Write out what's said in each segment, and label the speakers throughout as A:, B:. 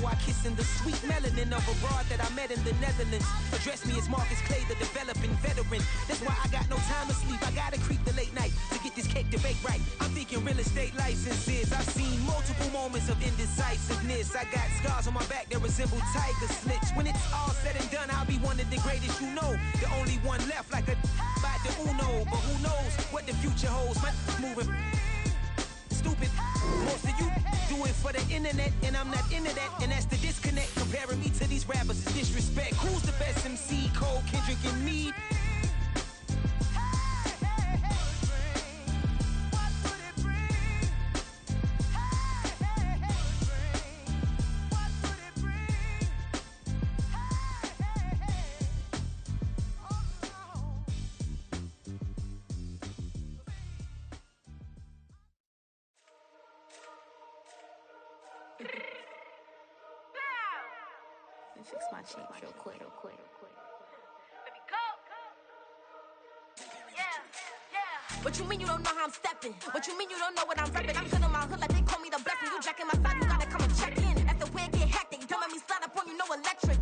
A: while kissing the sweet melanin of a broad that I met in the Netherlands. Address me as Marcus Clay, the developing veteran. That's why I got no time to sleep. I gotta creep the late night to get this cake debate right. I'm thinking real estate licenses. I've seen multiple moments of indecisiveness. I got scars on my back that resemble tiger slits. When it's all said and done, I'll be one of the greatest you know. The only one left like a by the Uno. But who knows what the future holds? My moving stupid. Most of you do it for the internet, and I'm not into that. And that's the disconnect. Comparing me to these rappers is disrespect. Who's the best MC? Cole, Kendrick, and me?
B: Fix my cheek real quick.
C: Baby, go. Yeah. What you mean you don't know how I'm stepping? What you mean you don't know what I'm repping? I'm feeling my hood like they call me the blessing. You jacking my side, you gotta come and check in. That's the way it get hectic. Don't let me slide up on you, no electric.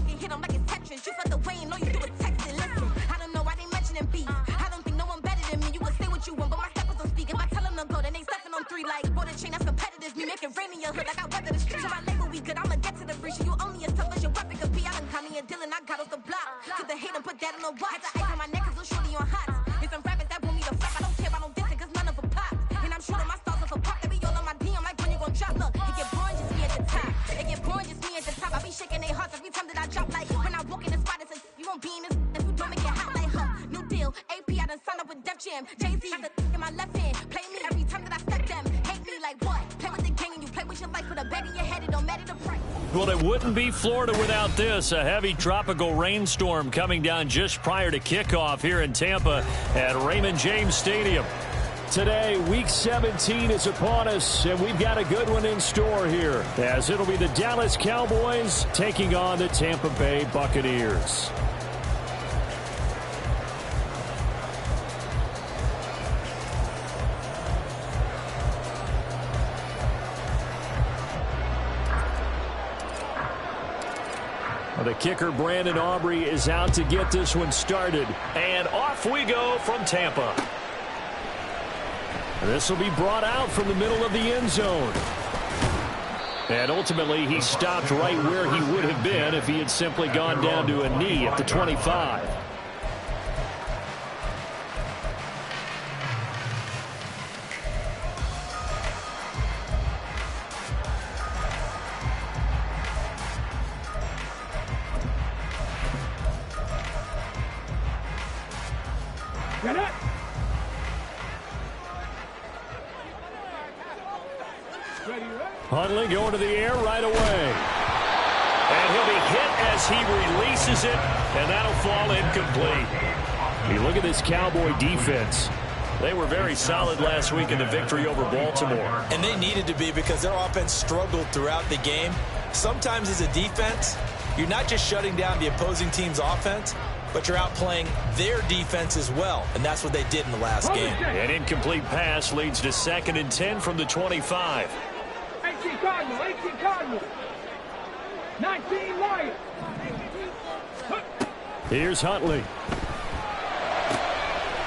C: You hit them like it's Tetris. You felt the way and all you do is texting. Listen, I don't know why they mentioning beef. I don't think no one better than me. You would say what you want, but my steppers don't speak. If I tell them to go, then they stepping on 3 like border chain. That's competitive. Me making rain in your hood like I weather the streets. So my label we good. I'ma get to the breach. You only as tough as your weapon could be. I done caught me a Dylan. I got off the block. Took the hate and put that on the watch. Had the ice on my neck 'cause little shorty on hot. There's some rappers that want me to flop. I don't care about no dissing 'cause none of them pop. And I'm shooting my stars off a pop. They be all on my DM like when you gon' drop. Look, it get boring just me at the top. It get boring just me at the top. I be shaking their hearts every time that I drop. Like when I walk in the spot, it says you won't be in this if you don't make it hot like her. New deal, AP. I done signed up with Def Jam. Jay-Z has the in my left hand. Play me every time that I step them. Hate me like what? Play with the gang and you play with your life with a bag in your head. It don't matter the price.
D: Well, it wouldn't be Florida without this. A heavy tropical rainstorm coming down just prior to kickoff here in Tampa at Raymond James Stadium. Today, Week 17 is upon us, and we've got a good one in store here, as it'll be the Dallas Cowboys taking on the Tampa Bay Buccaneers. The kicker, Brandon Aubrey, is out to get this one started. And off we go from Tampa. This will be brought out from the middle of the end zone. And ultimately, he stopped right where he would have been if he had simply gone down to a knee at the 25. Huntley going to the air right away. And he'll be hit as he releases it, and that'll fall incomplete. You look at this Cowboy defense. They were very solid last week in the victory over Baltimore.
E: And they needed to be because their offense struggled throughout the game. Sometimes as a defense, you're not just shutting down the opposing team's offense, but you're outplaying their defense as well. And that's what they did in the last game.
D: An incomplete pass leads to 2nd and 10 from the 25.
F: 18 Cardinal. 19 Lions.
D: Here's Huntley.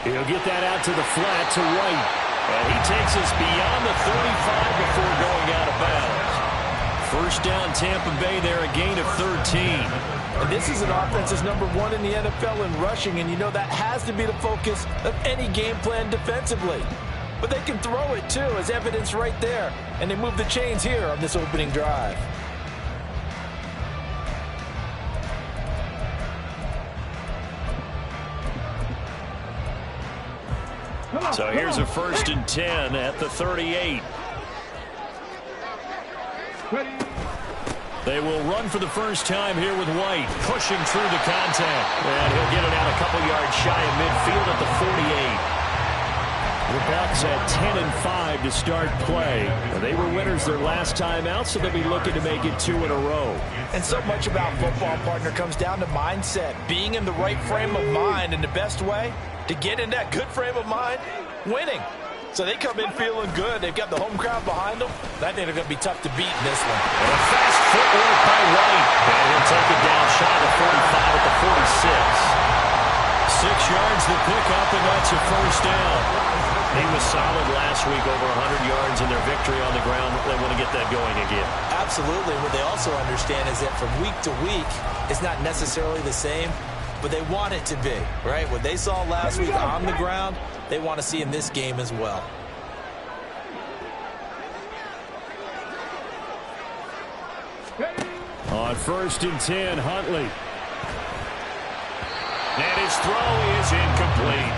D: He'll get that out to the flat to White. And he takes us beyond the 35 before going out of bounds. First down, Tampa Bay there, a gain of 13.
E: And this is an offense that's #1 in the NFL in rushing, and you know that has to be the focus of any game plan defensively. But they can throw it, too, as evidence right there. And they move the chains here on this opening drive.
D: So here's a 1st and 10 at the 38. They will run for the first time here with White, pushing through the contact. And he'll get it out a couple yards shy of midfield at the 48. The Bucs had 10-5 to start play. They were winners their last time out, so they'll be looking to make it 2 in a row.
E: And so much about football, partner, comes down to mindset. Being in the right frame of mind, and the best way to get in that good frame of mind, winning. So they come in feeling good. They've got the home crowd behind them. I think they're going to be tough to beat in this one.
D: And a fast footwork and that's a first down. He was solid last week, over 100 yards in their victory on the ground. They want to get that going again.
E: Absolutely. What they also understand is that from week to week, it's not necessarily the same, but they want it to be, right? What they saw last week on the ground, they want to see in this game as well.
D: On 1st and 10, Huntley. And his throw is incomplete.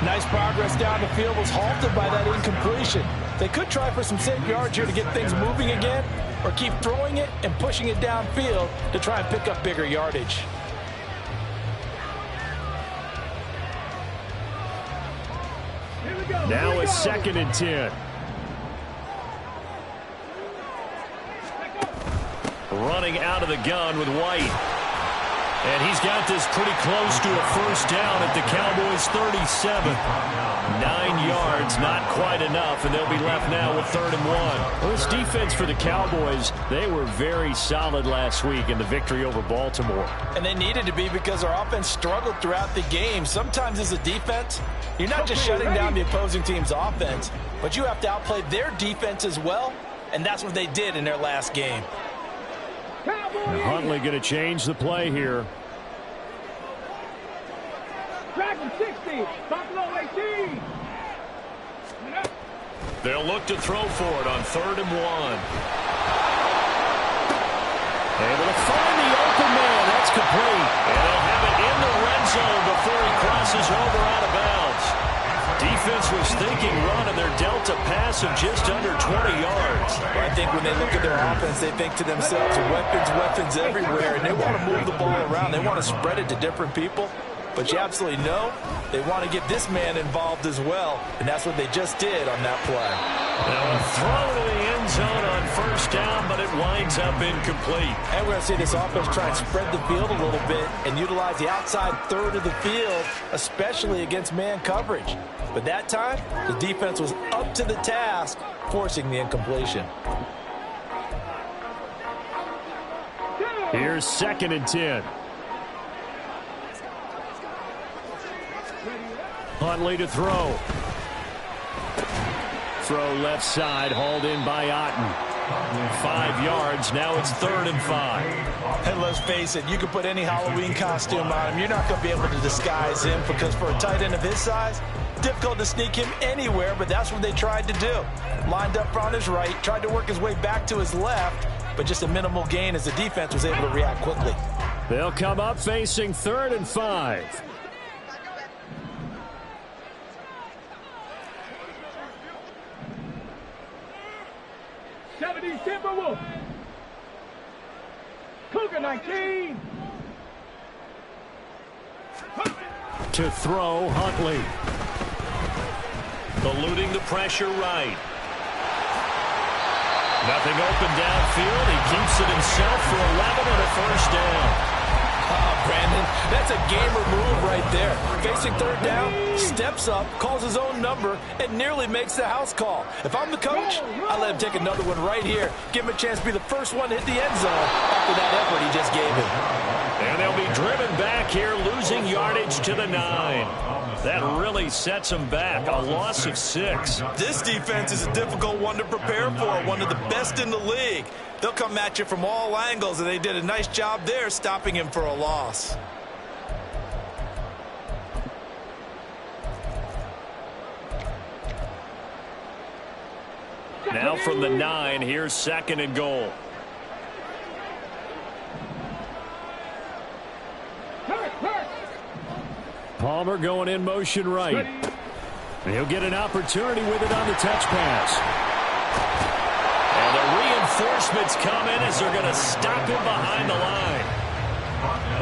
E: Nice progress down the field, was halted by that incompletion. They could try for some safe yards here to get things moving again, or keep throwing it and pushing it downfield to try and pick up bigger yardage.
D: Now a 2nd and 10. Running out of the gun with White. And he's got this pretty close to a first down at the Cowboys' 37. 9 yards, not quite enough, and they'll be left now with 3rd and 1. Well, this defense for the Cowboys, they were very solid last week in the victory over Baltimore.
E: And they needed to be because our offense struggled throughout the game. Sometimes as a defense, you're not just shutting down the opposing team's offense, but you have to outplay their defense as well, and that's what they did in their last game.
D: Now Huntley going to change the play here.
F: Dragon 60, Buffalo 18.
D: They'll look to throw for it on 3rd and 1. Able to find the open man. That's complete. And they'll have it in the red zone before he crosses over out of bounds. Defense was thinking run, and they're dealt a pass of just under 20 yards.
E: I think when they look at their offense, they think to themselves, weapons everywhere, and they want to move the ball around. They want to spread it to different people. But you absolutely know they want to get this man involved as well, and that's what they just did on that play.
D: Now a throw to the end zone on 1st down, but it winds up incomplete.
E: And we're going to see this offense try and spread the field a little bit and utilize the outside third of the field, especially against man coverage. But that time, the defense was up to the task, forcing the incompletion.
D: Here's 2nd and 10. Huntley to throw. Throw left side, hauled in by Otten. 5 yards, now it's 3rd and 5.
E: And let's face it, you can put any Halloween costume on him. You're not going to be able to disguise him because for a tight end of his size, difficult to sneak him anywhere, but that's what they tried to do. Lined up on his right, tried to work his way back to his left, but just a minimal gain as the defense was able to react quickly.
D: They'll come up facing 3rd and 5.
F: Timberwolves. Cougar 19.
D: To throw, Huntley. Eluding the pressure right. Nothing open downfield. He keeps it himself for 11 and a first down.
E: Brandon, that's a gamer move right there. Facing 3rd down, steps up, calls his own number, and nearly makes the house call. If I'm the coach, I let him take another one right here. Give him a chance to be the first one to hit the end zone after that effort he just gave him.
D: And they'll be driven back here, losing yardage to the 9. That really sets them back. A loss of 6.
E: This defense is a difficult one to prepare for, one of the best in the league. They'll come at you from all angles, and they did a nice job there stopping him for a loss.
D: Now from the 9, here's 2nd and goal. Palmer going in motion right. And he'll get an opportunity with it on the touch pass. And the reinforcements come in as they're going to stop him behind the line.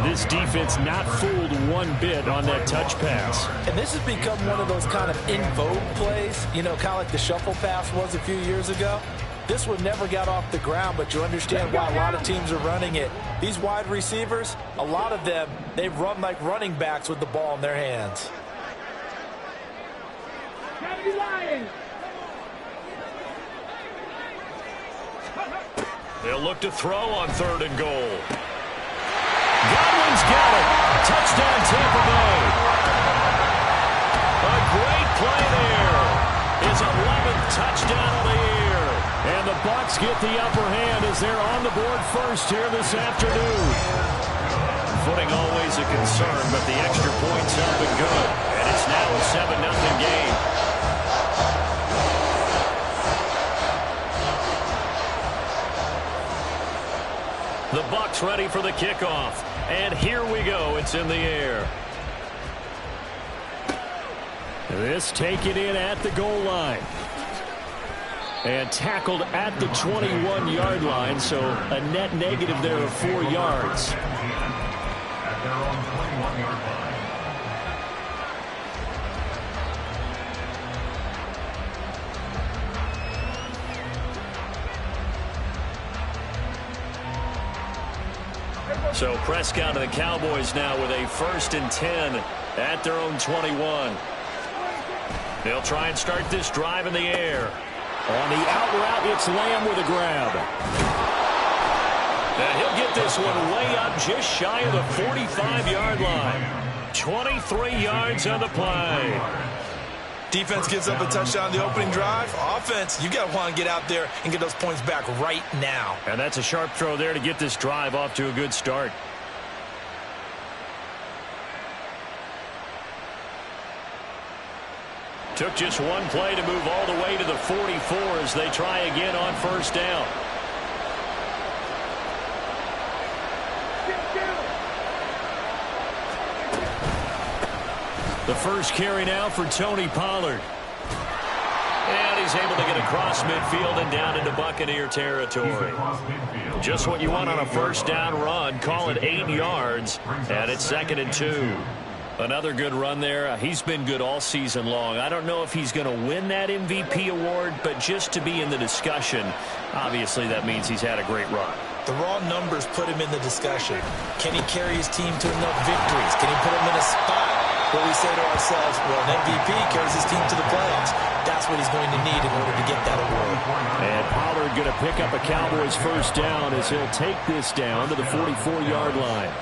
D: This defense not fooled one bit on that touch pass.
E: And this has become one of those kind of in vogue plays, you know, kind of like the shuffle pass was a few years ago. This one never got off the ground, but you understand why a lot of teams are running it. These wide receivers, a lot of them, they run like running backs with the ball in their hands.
D: They'll look to throw on 3rd and goal. Godwin's got it. Touchdown, Tampa Bay. A great play there. His 11th touchdown of the year. And the Bucs get the upper hand as they're on the board first here this afternoon. Footing always a concern, but the extra point's up and good. And it's now a 7-0 game. The Bucs ready for the kickoff. And here we go. It's in the air. This taken in at the goal line. And tackled at the 21-yard line, so a net negative there of 4 yards.
G: At their own 21-yard line.
D: So Prescott and the Cowboys now with a 1st and 10 at their own 21. They'll try and start this drive in the air. On the out route, it's Lamb with a grab. And he'll get this one way up just shy of the 45-yard line. 23 yards on the play.
E: Defense gives up a touchdown on the opening drive. Offense, you got to want to get out there and get those points back right now.
D: And that's a sharp throw there to get this drive off to a good start. Took just one play to move all the way to the 44 as they try again on 1st down. The first carry now for Tony Pollard. And he's able to get across midfield and down into Buccaneer territory. Just what you want on a 1st down run. Call it 8 yards, and it's 2nd and 2. Another good run there. He's been good all season long. I don't know if he's going to win that MVP award, but just to be in the discussion, obviously that means he's had a great run.
E: The raw numbers put him in the discussion. Can he carry his team to enough victories? Can he put him in a spot where we say to ourselves, well, an MVP carries his team to the playoffs? That's what he's going to need in order to get that award.
D: And Pollard going to pick up a Cowboys 1st down as he'll take this down to the 44-yard line.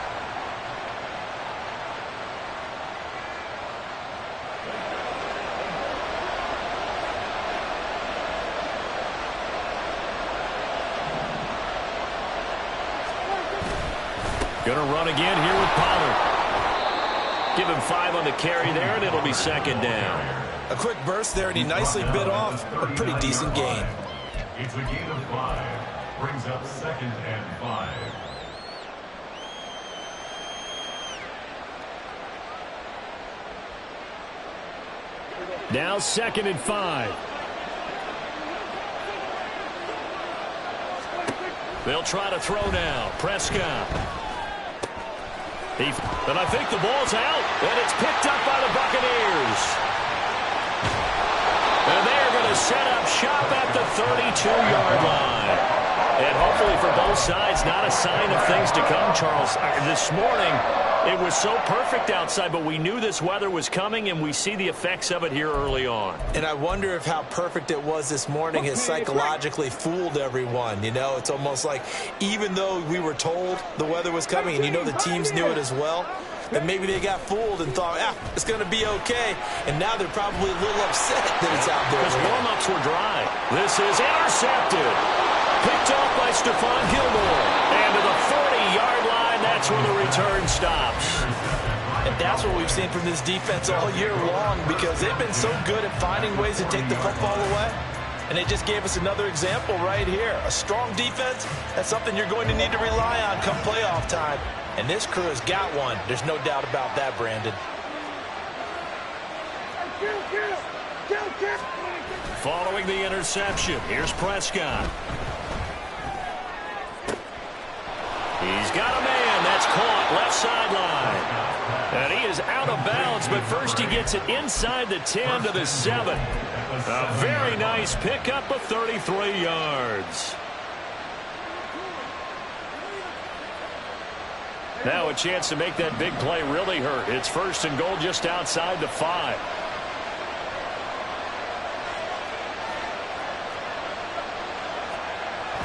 D: Going to run again here with Pollard. Give him 5 on the carry there, and it'll be 2nd down.
E: A quick burst there, and he nicely bit off a pretty decent gain.
G: It's a gain of 5. Brings up 2nd and 5.
D: Now 2nd and 5. They'll try to throw now. Prescott. And I think the ball's out, and it's picked up by the Buccaneers. And they're going to set up shop at the 32-yard line. And hopefully for both sides, not a sign of things to come, Charles. This morning, it was so perfect outside, but we knew this weather was coming, and we see the effects of it here early on.
E: And I wonder if how perfect it was this morning has psychologically fooled everyone. You know, it's almost like even though we were told the weather was coming, and you know the teams knew it as well, that maybe they got fooled and thought, it's going to be okay. And now they're probably a little upset that it's out there.
D: Because warm-ups were dry. This is intercepted. Picked off by Stephon Gilmore. And to the 40-yard line, that's where the return stops.
E: And that's what we've seen from this defense all year long, because they've been so good at finding ways to take the football away. And they just gave us another example right here. A strong defense, that's something you're going to need to rely on come playoff time. And this crew has got one. There's no doubt about that, Brandon.
D: Following the interception, here's Prescott. He's got a man. That's caught left sideline. And he is out of bounds, but first he gets it inside the 10 to the 7. A very nice pickup of 33 yards. Now a chance to make that big play really hurt. It's 1st and goal just outside the 5.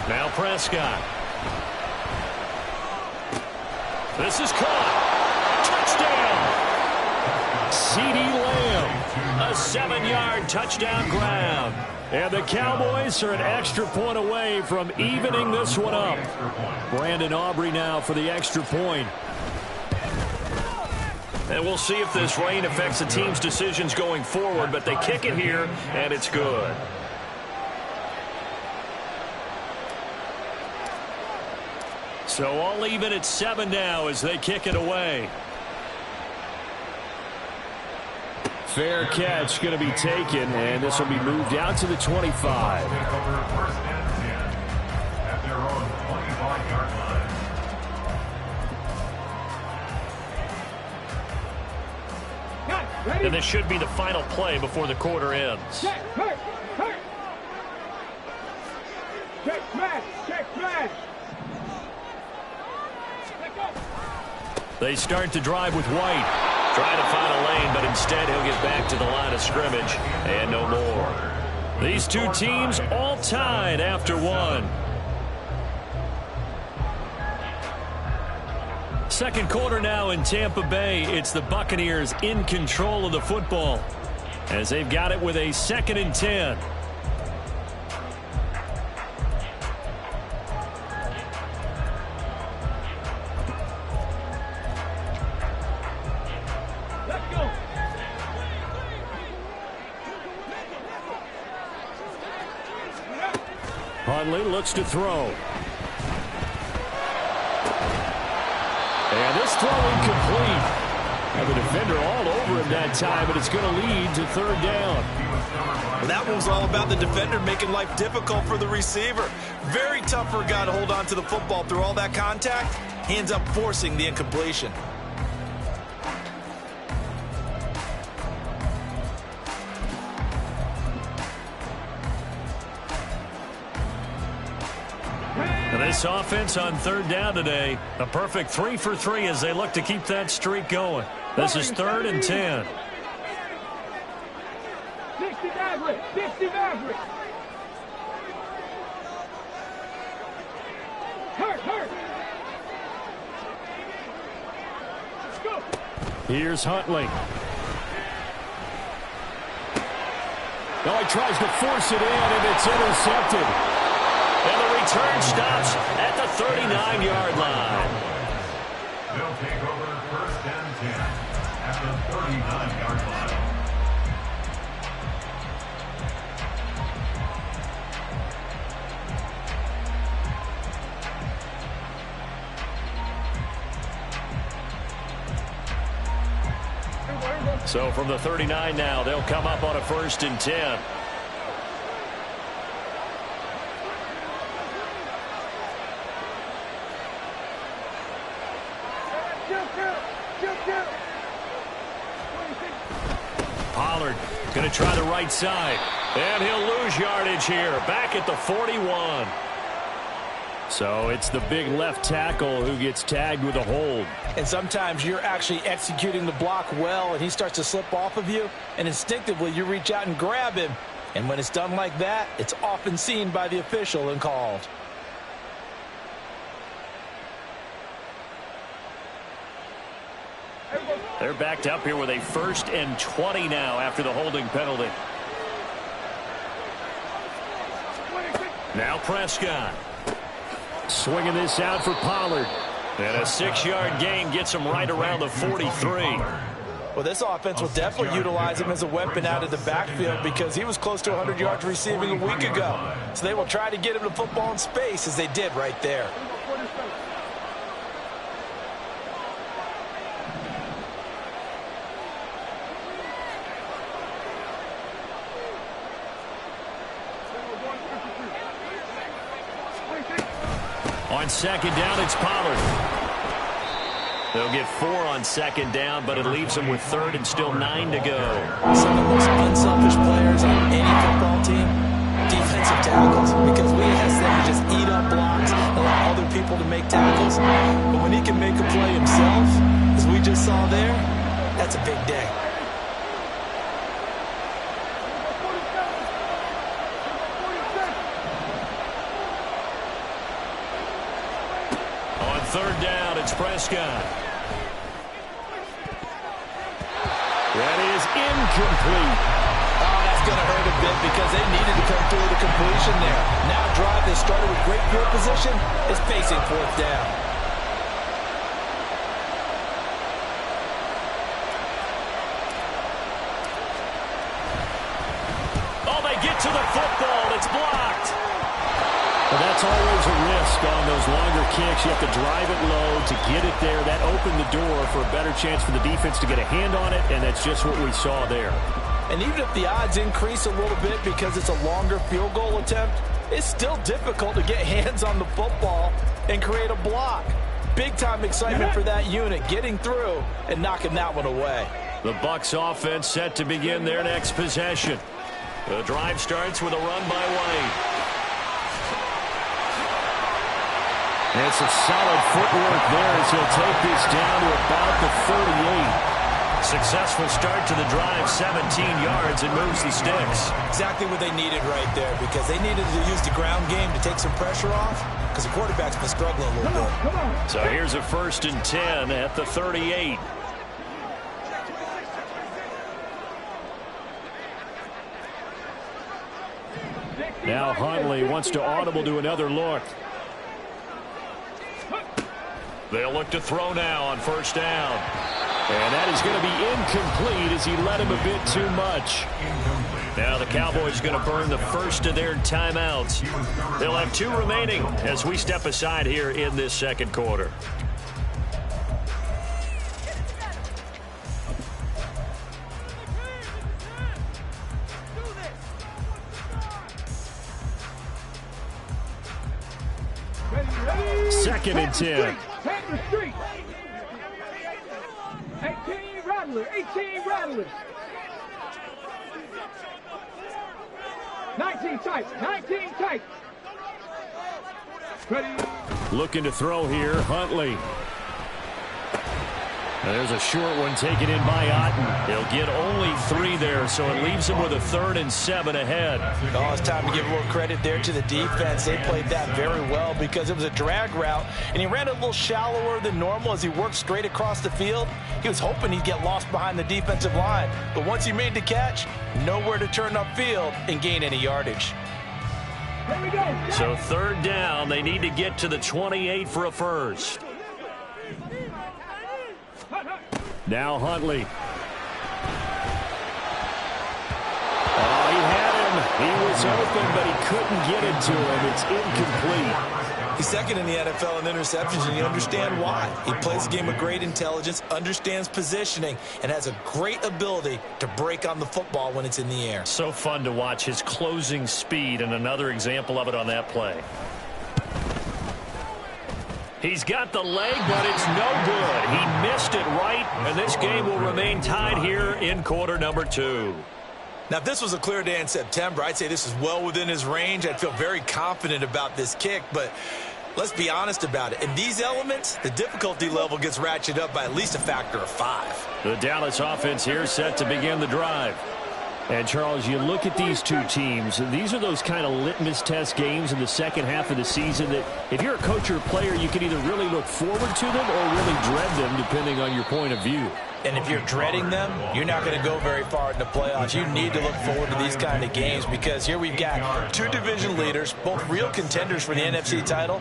D: Now Prescott. This is caught. Touchdown. CeeDee Lamb. A 7-yard touchdown grab. And the Cowboys are an extra point away from evening this one up. Brandon Aubrey now for the extra point. And we'll see if this rain affects the team's decisions going forward, but they kick it here, and it's good. So all even at 7 now as they kick it away. Fair catch going to be taken, and this will be moved out to the 25.
G: First and 10 at their own 25-yard line.
D: And this should be the final play before the quarter ends.
F: Check, smash, check, smash.
D: They start to drive with White. Trying to find a lane, but instead he'll get back to the line of scrimmage and no more. These two teams all tied after one. Second quarter now in Tampa Bay. It's the Buccaneers in control of the football as they've got it with a 2nd and 10. Hundley looks to throw. And this throw incomplete. And the defender all over him that time, but it's going to lead to 3rd down.
E: Well, that one was all about the defender making life difficult for the receiver. Very tough for a guy to hold on to the football through all that contact. He ends up forcing the incompletion.
D: This offense on 3rd down today, a perfect 3 for 3 as they look to keep that streak going. This is 3rd and 10.
F: 60 Maverick, 60 Maverick. Hurt. Let's go.
D: Here's Huntley. Now he tries to force it in, and it's intercepted. And the return stops at the 39-yard line.
G: They'll take over 1st and 10 at the 39-yard line.
D: So from the 39 now, they'll come up on a 1st and 10. Pollard going to try the right side. And he'll lose yardage here. Back at the 41. So it's the big left tackle who gets tagged with a hold.
E: And sometimes you're actually executing the block well, and he starts to slip off of you, and instinctively you reach out and grab him. And when it's done like that, it's often seen by the official and called.
D: They're backed up here with a 1st and 20 now after the holding penalty. Now Prescott. Swinging this out for Pollard. And a 6-yard gain gets him right around the 43.
E: Well, this offense will definitely utilize him as a weapon out of the backfield because he was close to 100 yards receiving a week ago. So they will try to get him the football in space as they did right there.
D: On 2nd down, it's Pollard. They'll get 4 on 2nd down, but it leaves them with 3rd and still 9 to go.
E: Some of the most unselfish players on any football team, defensive tackles, because we ask them to just eat up blocks, allow other people to make tackles. But when he can make a play himself, as we just saw there, that's a big day.
D: On 3rd down, it's Prescott. That is incomplete.
E: Oh, that's going to hurt a bit because they needed to come through with a completion there. Now drive that started with great field position is facing fourth down.
D: Oh, they get to the football. It's blocked. Well, that's always a risk on those longer kicks. You have to drive it low to get it there. That opened the door for a better chance for the defense to get a hand on it, and that's just what we saw there.
E: And even if the odds increase a little bit because it's a longer field goal attempt, it's still difficult to get hands on the football and create a block. Big-time excitement for that unit, getting through and knocking that one away.
D: The Bucs offense set to begin their next possession. The drive starts with a run by White. It's a solid footwork there as he'll take this down to about the 38. Successful start to the drive, 17 yards, and moves the sticks.
E: Exactly what they needed right there because they needed to use the ground game to take some pressure off because the quarterback's been struggling a little bit.
D: So here's a 1st and 10 at the 38. Now Huntley wants to audible to another look. They'll look to throw now on 1st down. And that is going to be incomplete as he led him a bit too much. Now the Cowboys going to burn the first of their timeouts. They'll have 2 remaining as we step aside here in this second quarter. Second and 10.
F: 18 rattlers. 19 tight. 19 tight. Ready.
D: Looking to throw here, Huntley. Now there's a short one taken in by Otten. He'll get only 3 there, so it leaves him with a 3rd and 7 ahead.
E: Oh, it's time to give a little credit there to the defense. They played that very well because it was a drag route, and he ran a little shallower than normal as he worked straight across the field. He was hoping he'd get lost behind the defensive line, but once he made the catch, nowhere to turn upfield and gain any yardage.
F: Here we go.
D: So 3rd down, they need to get to the 28 for a first. Now Huntley. Oh, he had him. He was open, but he couldn't get it to him. It's incomplete.
E: He's second in the NFL in interceptions, and you understand why. He plays a game of great intelligence, understands positioning, and has a great ability to break on the football when it's in the air.
D: So fun to watch his closing speed, and another example of it on that play. He's got the leg, but it's no good. He missed it right, and this game will remain tied here in quarter number 2.
E: Now, if this was a clear day in September, I'd say this is well within his range. I'd feel very confident about this kick, but let's be honest about it. In these elements, the difficulty level gets ratcheted up by at least a factor of 5.
D: The Dallas offense here set to begin the drive. And, Charles, you look at these two teams, these are those kind of litmus test games in the second half of the season that if you're a coach or a player, you can either really look forward to them or really dread them, depending on your point of view.
E: And if you're dreading them, you're not going to go very far in the playoffs. You need to look forward to these kind of games because here we've got 2 division leaders, both real contenders for the NFC title.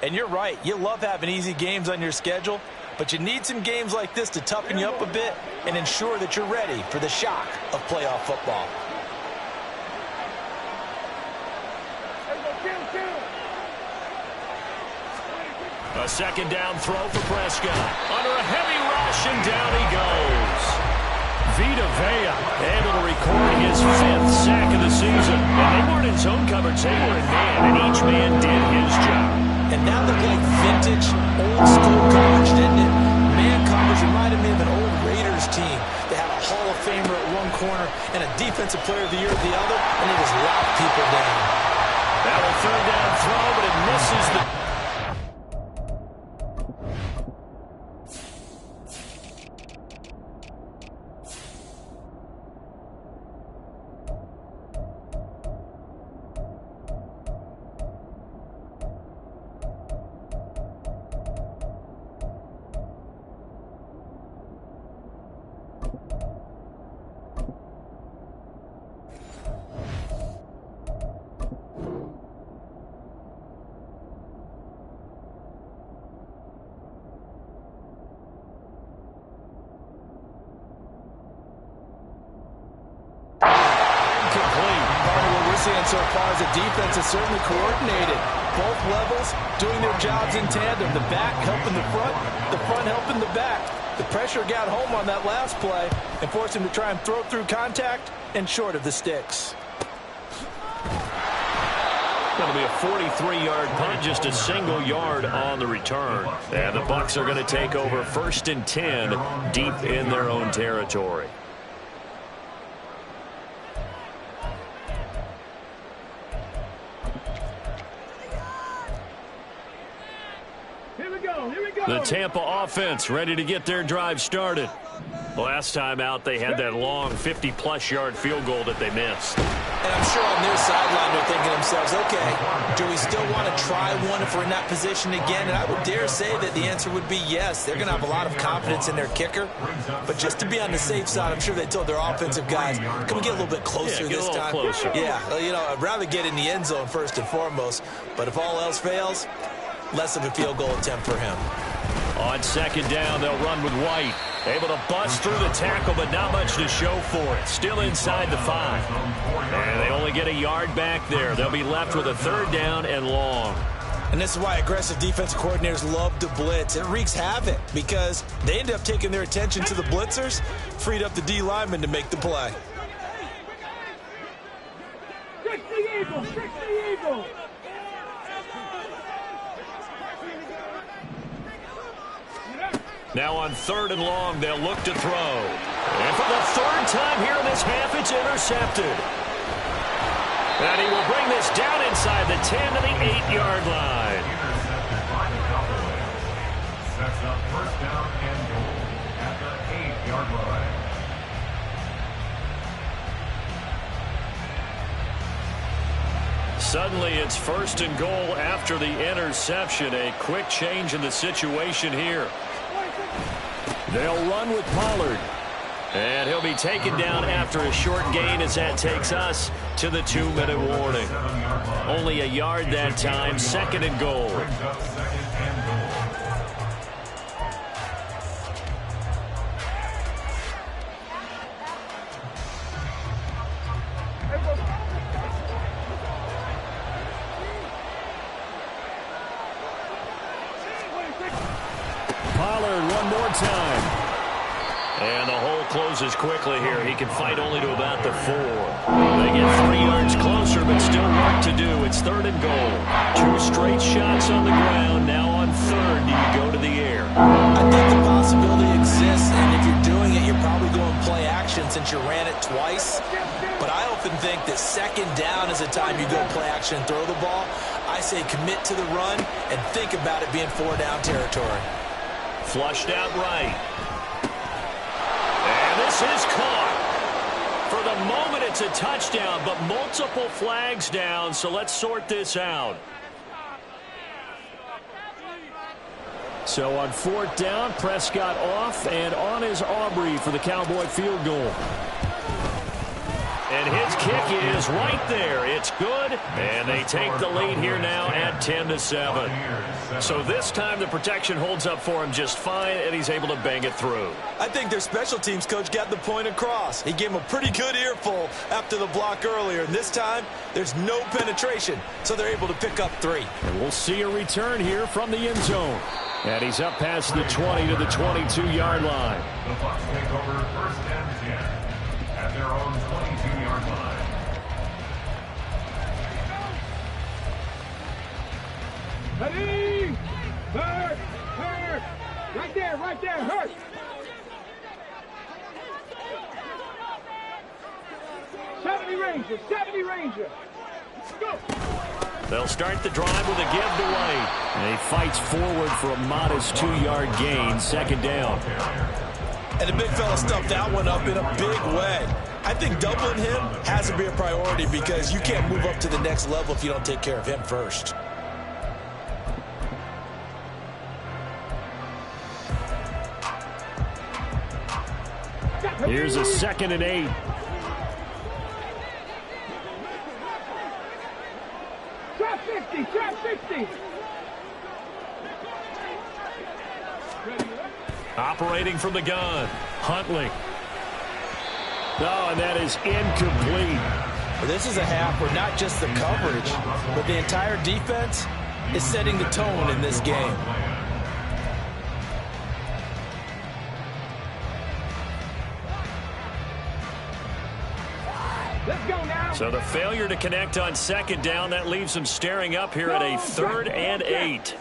E: And you're right, you love having easy games on your schedule, but you need some games like this to toughen you up a bit and ensure that you're ready for the shock of playoff football.
D: A second down throw for Prescott. Under a heavy rush, and down he goes. Vita Vea able to record his 5th sack of the season. And they weren't in zone coverage, they were in man, and each man did his job.
E: And that looked like vintage, old-school coverage, didn't it? Man coverage reminded me of an old Raiders team that had a Hall of Famer at one corner and a Defensive Player of the Year at the other, and they just locked people down.
D: Now a third down throw, but it misses the...
E: seeing so far is the defense is certainly coordinated. Both levels doing their jobs in tandem. The back helping the front helping the back. The pressure got home on that last play and forced him to try and throw through contact and short of the sticks.
D: Going to be a 43-yard punt, just a single yard on the return. And the Bucs are going to take over 1st and 10 deep in their own territory.
F: Here we go.
D: The Tampa offense ready to get their drive started. Last time out, they had that long 50-plus yard field goal that they missed.
E: And I'm sure on their sideline they're thinking to themselves, okay, do we still want to try one if we're in that position again? And I would dare say that the answer would be yes. They're going to have a lot of confidence in their kicker. But just to be on the safe side, I'm sure they told their offensive guys, can we get a little bit closer this time?
D: Closer.
E: Yeah, you know, I'd rather get in the end zone first and foremost. But if all else fails, less of a field goal attempt for him.
D: On 2nd down, they'll run with White. Able to bust through the tackle, but not much to show for it. Still inside the 5. And they only get a yard back there. They'll be left with a 3rd down and long.
E: And this is why aggressive defensive coordinators love to blitz. It wreaks havoc because they end up taking their attention to the blitzers, freed up the D lineman to make the play.
F: Fix the Eagles. Fix the Eagles.
D: Now on 3rd and long, they'll look to throw. And for the 3rd time here in this half, it's intercepted. And he will bring this down inside the 10 to the 8-yard line.
G: Sets up 1st down and goal at the 8-yard line.
D: Suddenly, it's 1st and goal after the interception. A quick change in the situation here. They'll run with Pollard. And he'll be taken down after a short gain as that takes us to the 2-minute warning. Only a yard that time, 2nd and goal. Pollard one more time. And the hole closes quickly here. He can fight only to about the 4. They get 3 yards closer, but still work to do. It's 3rd and goal. 2 straight shots on the ground. Now on 3rd, do you go to the air?
E: I think the possibility exists, and if you're doing it, you're probably going play action since you ran it twice. But I often think that 2nd down is the time you go play action and throw the ball. I say commit to the run and think about it being 4-down territory.
D: Flushed out right. And this is caught. For the moment, it's a touchdown, but multiple flags down, so let's sort this out. So on 4th down, Prescott off, and on is Aubrey for the Cowboy field goal. And his kick is right there. It's good, and they take the lead here now at 10-7. So this time the protection holds up for him just fine, and he's able to bang it through.
E: I think their special teams coach got the point across. He gave him a pretty good earful after the block earlier, and this time there's no penetration, so they're able to pick up 3.
D: And we'll see a return here from the end zone. And he's up past the 20 to the 22-yard line.
G: The Bucs take over 1st and 10 at their own 22-yard line.
F: Ready? Hurt! Hurt! Right there, hurt! '70 Ranger! Go!
D: They'll start the drive with a give to White. And he fights forward for a modest 2-yard gain, 2nd down.
E: And the big fella stuffed that one up in a big way. I think doubling him has to be a priority because you can't move up to the next level if you don't take care of him first.
D: Here's a 2nd and 8.
F: Trap 50!
D: Operating from the gun, Huntley. Oh, and that is incomplete.
E: Well, this is a half where not just the coverage, but the entire defense is setting the tone in this game.
F: Let's go now.
D: So the failure to connect on second down, that leaves them staring up here at a 3rd and 8.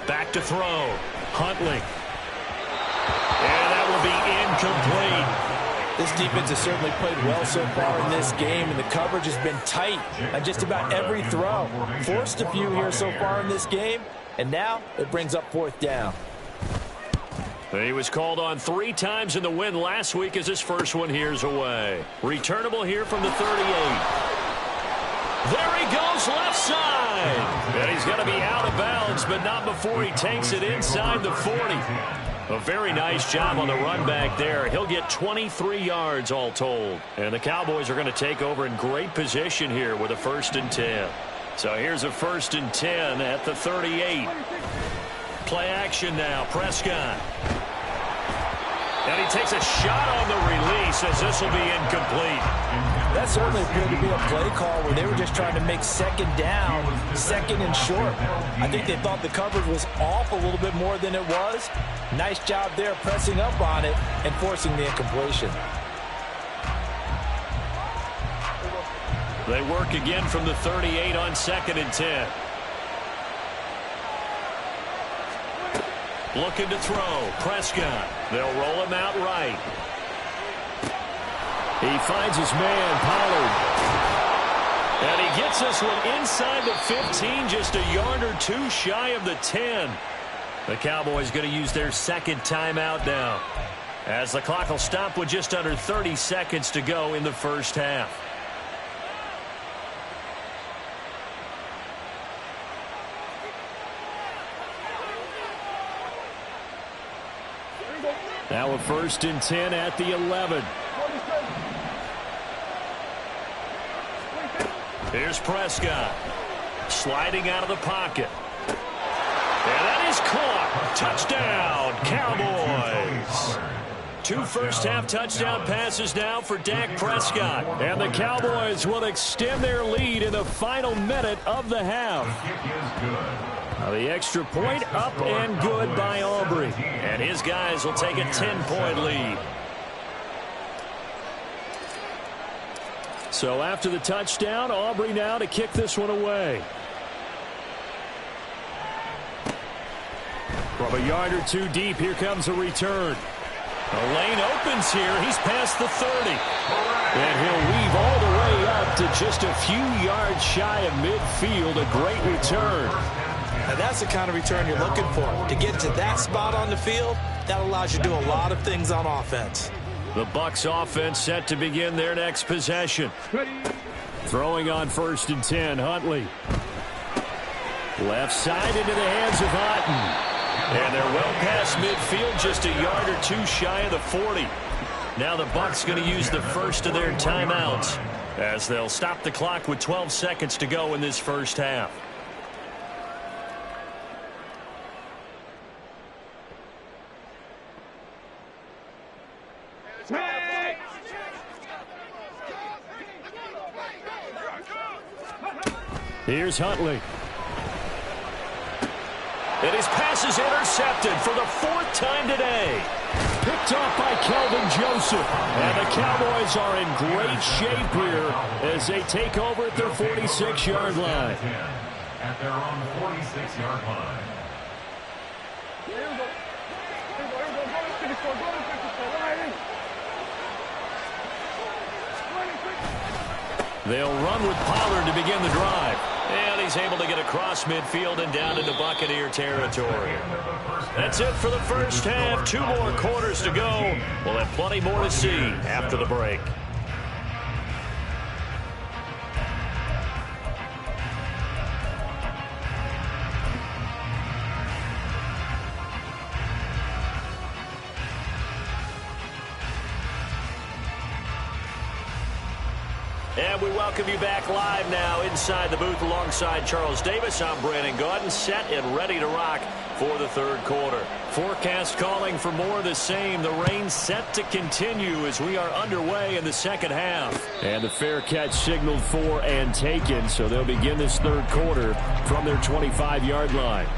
D: Back to throw. Huntley. And that will be incomplete.
E: This defense has certainly played well so far in this game, and the coverage has been tight on just about every throw. Forced a few here so far in this game, and now it brings up 4th down.
D: He was called on 3 times in the win last week as his first one here's away. Returnable here from the 38. There he goes, left side. And he's going to be out of bounds, but not before he takes it inside the 40. A very nice job on the run back there. He'll get 23 yards all told. And the Cowboys are going to take over in great position here with a 1st and 10. So here's a 1st and 10 at the 38. Play action now, Prescott. And he takes a shot on the release as this will be incomplete.
E: That certainly appeared to be a play call where they were just trying to make 2nd down, 2nd and short. I think they thought the coverage was off a little bit more than it was. Nice job there pressing up on it and forcing the incompletion.
D: They work again from the 38 on 2nd and 10. Looking to throw. Prescott. They'll roll him out right. He finds his man, Pollard. And he gets this one inside the 15, just a yard or 2 shy of the 10. The Cowboys going to use their 2nd timeout now, as the clock will stop with just under 30 seconds to go in the first half. Now a 1st and 10 at the 11. Here's Prescott. Sliding out of the pocket. And that is caught. Touchdown, Cowboys. 2 first-half touchdown passes now for Dak Prescott. And the Cowboys will extend their lead in the final minute of the half. Now the extra point up and good by Aubrey. And his guys will take a 10-point lead. So after the touchdown, Aubrey now to kick this one away. From a yard or 2 deep, here comes a return. The lane opens here. He's past the 30. And he'll weave all the way up to just a few yards shy of midfield. A great return.
E: Now that's the kind of return you're looking for. To get to that spot on the field, that allows you to do a lot of things on offense.
D: The Bucs offense set to begin their next possession. Throwing on 1st and 10, Huntley. Left side into the hands of Otten. And they're well past midfield, just a yard or 2 shy of the 40. Now the Bucs going to use the first of their timeouts, as they'll stop the clock with 12 seconds to go in this first half. Here's Huntley. And his pass is intercepted for the 4th time today. Picked off by Kelvin Joseph. And the Cowboys are in great shape here as they take over at their 46-yard line.
G: At their own 46-yard line.
D: They'll run with Pollard to begin the drive. And he's able to get across midfield and down into Buccaneer territory. That's it for the first half. 2 more quarters to go. We'll have plenty more to see after the break. And we welcome you back live now inside the booth alongside Charles Davis. I'm Brandon Gaudin, set and ready to rock for the third quarter. Forecast calling for more of the same. The rain set to continue as we are underway in the second half. And the fair catch signaled for and taken, so they'll begin this third quarter from their 25-yard line.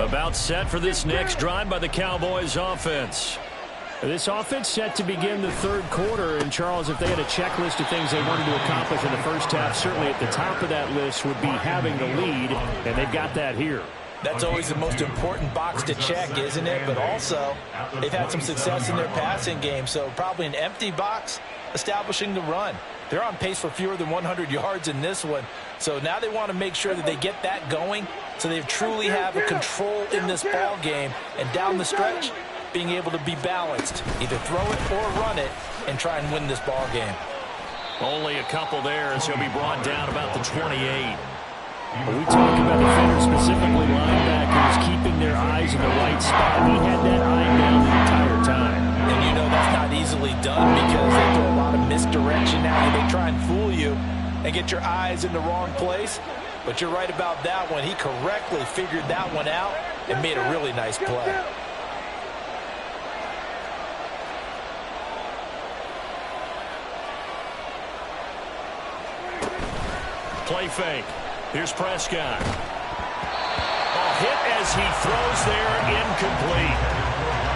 D: About set for this next drive by the Cowboys offense. This offense set to begin the third quarter. And, Charles, if they had a checklist of things they wanted to accomplish in the first half, certainly at the top of that list would be having the lead, and they've got that here.
E: That's always the most important box to check, isn't it? But also, they've had some success in their passing game, so probably an empty box establishing the run. They're on pace for fewer than 100 yards in this one, so now they want to make sure that they get that going so they truly have a control in this ball game, and down the stretch, being able to be balanced, either throw it or run it, and try and win this ball game.
D: Only a couple there as he'll be brought down about the 28. When we talk about defenders, specifically linebackers, keeping their eyes in the right spot, he had that eye down the entire time.
E: And you know that's not easily done because they do a lot of misdirection now. They try and fool you and get your eyes in the wrong place. But you're right about that one. He correctly figured that one out and made a really nice play.
D: Play fake. Here's Prescott. A hit as he throws there, incomplete.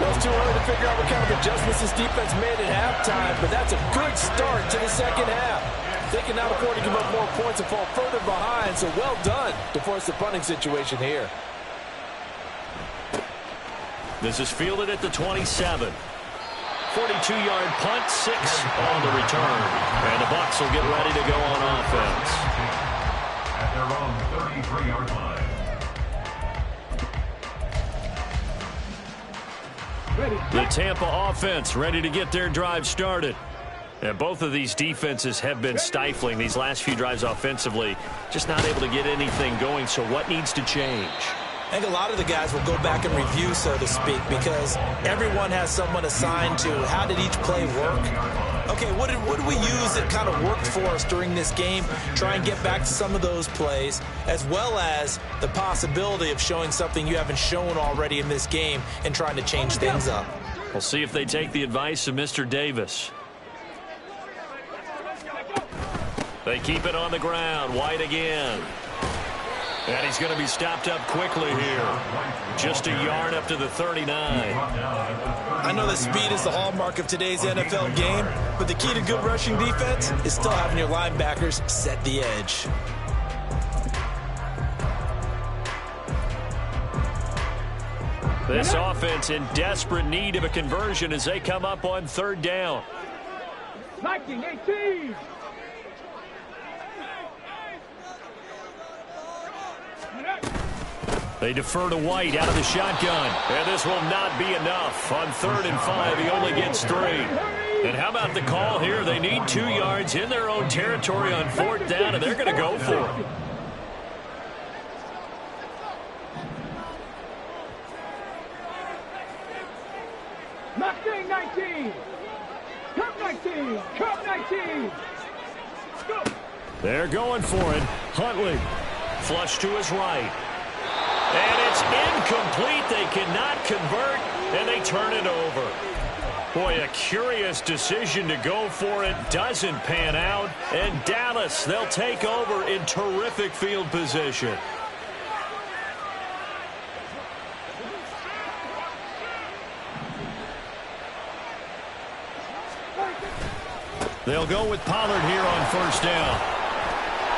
E: Well, it's too early to figure out what kind of adjustments this defense made at halftime, but that's a good start to the second half. They can now afford to give up more points and fall further behind, so well done to force the punting situation here.
D: This is fielded at the 27. 42-yard punt, 6 on the return. And the Bucs will get ready to go on offense.
G: At their own 33-yard line.
D: The Tampa offense ready to get their drive started. And both of these defenses have been stifling these last few drives offensively. Just not able to get anything going, so what needs to change?
E: I think a lot of the guys will go back and review, so to speak, because everyone has someone assigned to how did each play work. Okay, what did we use that kind of worked for us during this game? Try and get back to some of those plays, as well as the possibility of showing something you haven't shown already in this game and trying to change things up.
D: We'll see if they take the advice of Mr. Davis. They keep it on the ground. White again. And he's going to be stopped up quickly here. Just a yard up to the 39.
E: I know that speed is the hallmark of today's NFL game, but the key to good rushing defense is still having your linebackers set the edge.
D: This offense in desperate need of a conversion as they come up on third down.
F: 19-18.
D: They defer to White out of the shotgun. And this will not be enough. On 3rd and 5, he only gets 3. And how about the call here? They need 2 yards in their own territory on 4th down, and they're going to go for it.
F: Knocked in 19. Come 19. Come 19. Go.
D: They're going for it. Huntley. Flush to his right. And it's incomplete. They cannot convert, and they turn it over. Boy, a curious decision to go for it. Doesn't pan out. And Dallas, they'll take over in terrific field position. They'll go with Pollard here on 1st down.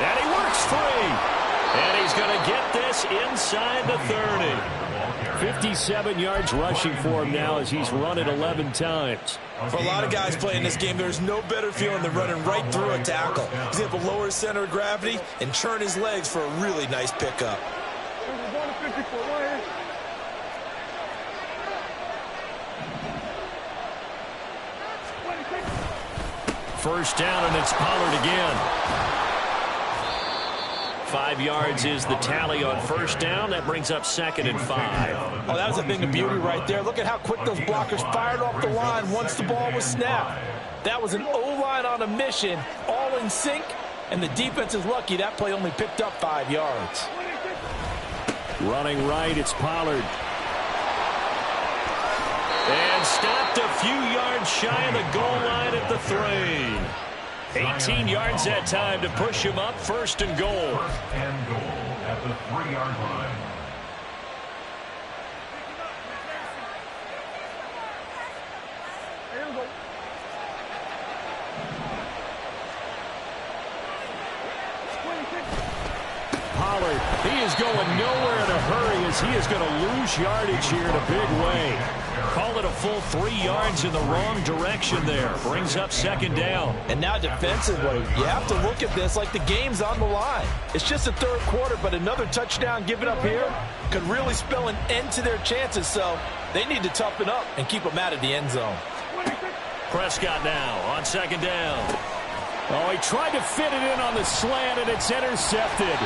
D: And he works free. And he's going to get this inside the 30. 57 yards rushing for him now as he's run it 11 times.
E: For a lot of guys playing this game, there's no better feeling than running right through a tackle. He's able to lower his center of gravity and churn his legs for a really nice pickup.
D: First down, and it's Pollard again. 5 yards is the tally on first down. That brings up 2nd and 5.
E: Oh, that was a thing of beauty right there. Look at how quick those blockers fired off the line once the ball was snapped. That was an O-line on a mission, all in sync, and the defense is lucky that play only picked up 5 yards.
D: Running right, it's Pollard. And stopped a few yards shy of the goal line at the 3. 18 yards that time to push him up, 1st and goal.
G: 1st and goal at the 3-yard line.
D: Pollard, he is going nowhere in a hurry as he is going to lose yardage here in a big way. Call it a full 3 yards in the wrong direction there. Brings up 2nd down.
E: And now defensively, you have to look at this like the game's on the line. It's just the 3rd quarter, but another touchdown given up here could really spell an end to their chances, so they need to toughen up and keep them out of the end zone.
D: Prescott now on 2nd down. Oh, he tried to fit it in on the slant, and it's intercepted.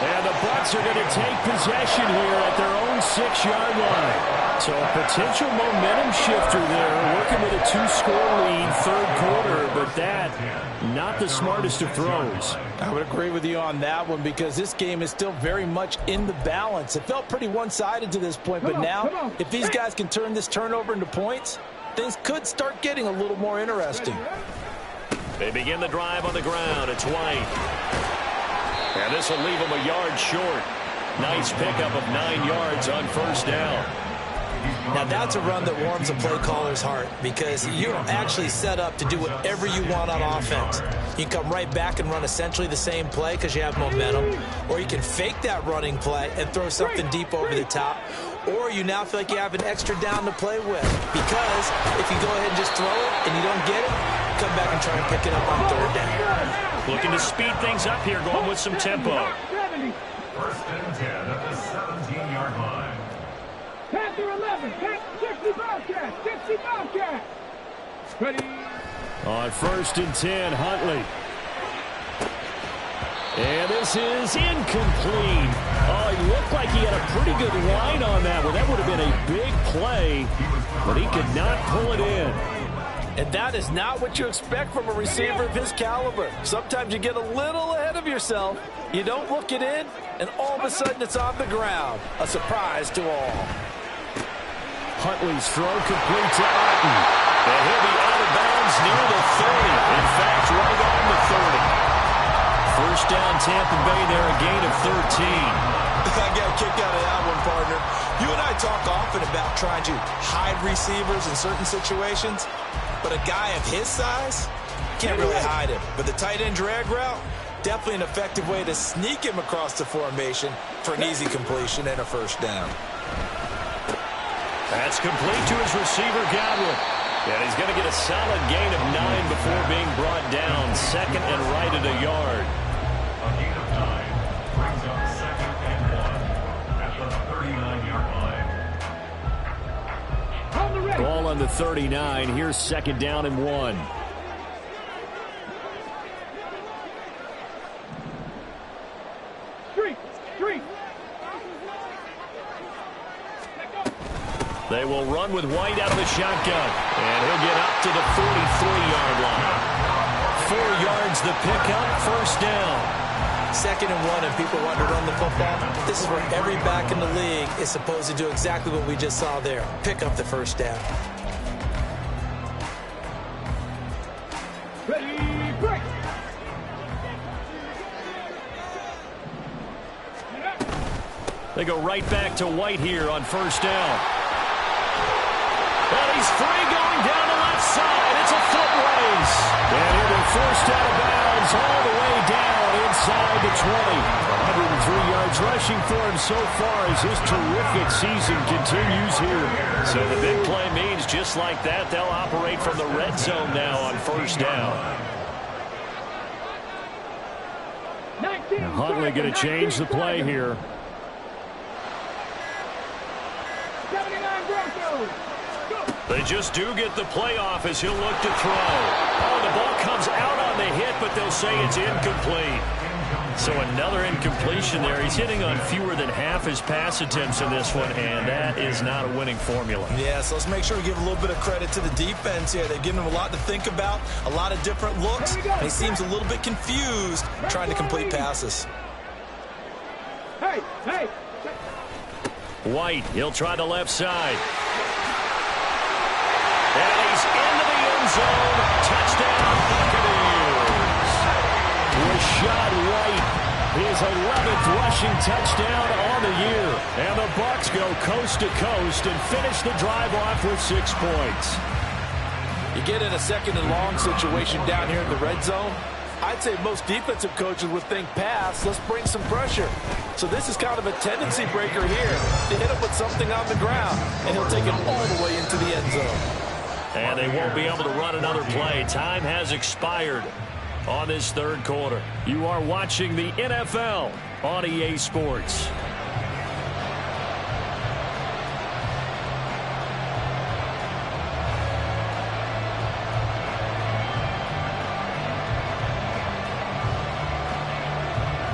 D: And the Bucs are going to take possession here at their own 6-yard line. So a potential momentum shifter there, working with a 2-score lead, 3rd quarter, but that, not the smartest of throws.
E: I would agree with you on that one because this game is still very much in the balance. It felt pretty one-sided to this point, but now, if these guys can turn this turnover into points, things could start getting a little more interesting.
D: They begin the drive on the ground. It's White. And this will leave him a yard short. Nice pickup of 9 yards on 1st down.
E: Now that's a run that warms a play caller's heart because you're actually set up to do whatever you want on offense. You can come right back and run essentially the same play because you have momentum, or you can fake that running play and throw something deep over the top, or you now feel like you have an extra down to play with because if you go ahead and just throw it and you don't get it, come back and try and pick it up on 3rd down.
D: Looking to speed things up here, going with some tempo.
G: 1st and 10 at the 17-yard line.
F: Panther 11, 60 Bobcats, 60 Bobcats. Ready.
D: On 1st and 10, Huntley. And this is incomplete. Oh, he looked like he had a pretty good line on that one. That would have been a big play, but he could not pull it in.
E: And that is not what you expect from a receiver of his caliber. Sometimes you get a little ahead of yourself. You don't look it in, and all of a sudden it's on the ground. A surprise to all.
D: Huntley's throw complete to Otten. And he'll be out of bounds near the 30. In fact, right on the 30. 1st down, Tampa Bay there, a gain of 13.
E: I got a kick out of that one, partner. You and I talk often about trying to hide receivers in certain situations, but a guy of his size can't really hide him. But the tight end drag route, definitely an effective way to sneak him across the formation for an easy completion and a 1st down.
D: That's complete to his receiver, Godwin. And he's going to get a solid gain of 9 before being brought down. 2nd and right at a yard.
G: A gain of 9 brings up 2nd and 1 at the 39-yard line.
D: Ball on the 39. Here's 2nd down and 1. They will run with White out of the shotgun. And he'll get up to the 43-yard line. 4 yards the pickup, 1st down.
E: 2nd and 1, and people want to run the football. This is where every back in the league is supposed to do exactly what we just saw there. Pick up the 1st down.
F: Ready, break.
D: They go right back to White here on 1st down. And he's free going down the left side. It's a foot race. And he'll be forced out of bounds all the way down inside the 20. 103 yards rushing for him so far as his terrific season continues here. So the big play means just like that, they'll operate from the red zone now on 1st down.
F: Now
D: Huntley going to change the play here.
F: 79 Broncos.
D: They just do get the playoff as he'll look to throw. Oh, the ball comes out on the hit, but they'll say it's incomplete. So another incompletion there. He's hitting on fewer than half his pass attempts in this one, and that is not a winning formula.
E: Yeah, so let's make sure we give a little bit of credit to the defense here. They've given him a lot to think about, a lot of different looks. He seems a little bit confused trying to complete passes.
F: Hey, hey.
D: White, he'll try the left side. And he's into the end zone. Touchdown, Buccaneers. Rashad White, his 11th rushing touchdown on the year. And the Bucs go coast to coast and finish the drive off with 6 points.
E: You get in a second and long situation down here in the red zone. I'd say most defensive coaches would think pass, let's bring some pressure. So this is kind of a tendency breaker here to hit him with something on the ground, and he'll take it all the way into the end zone.
D: And they won't be able to run another play. Time has expired on this third quarter. You are watching the NFL on EA Sports.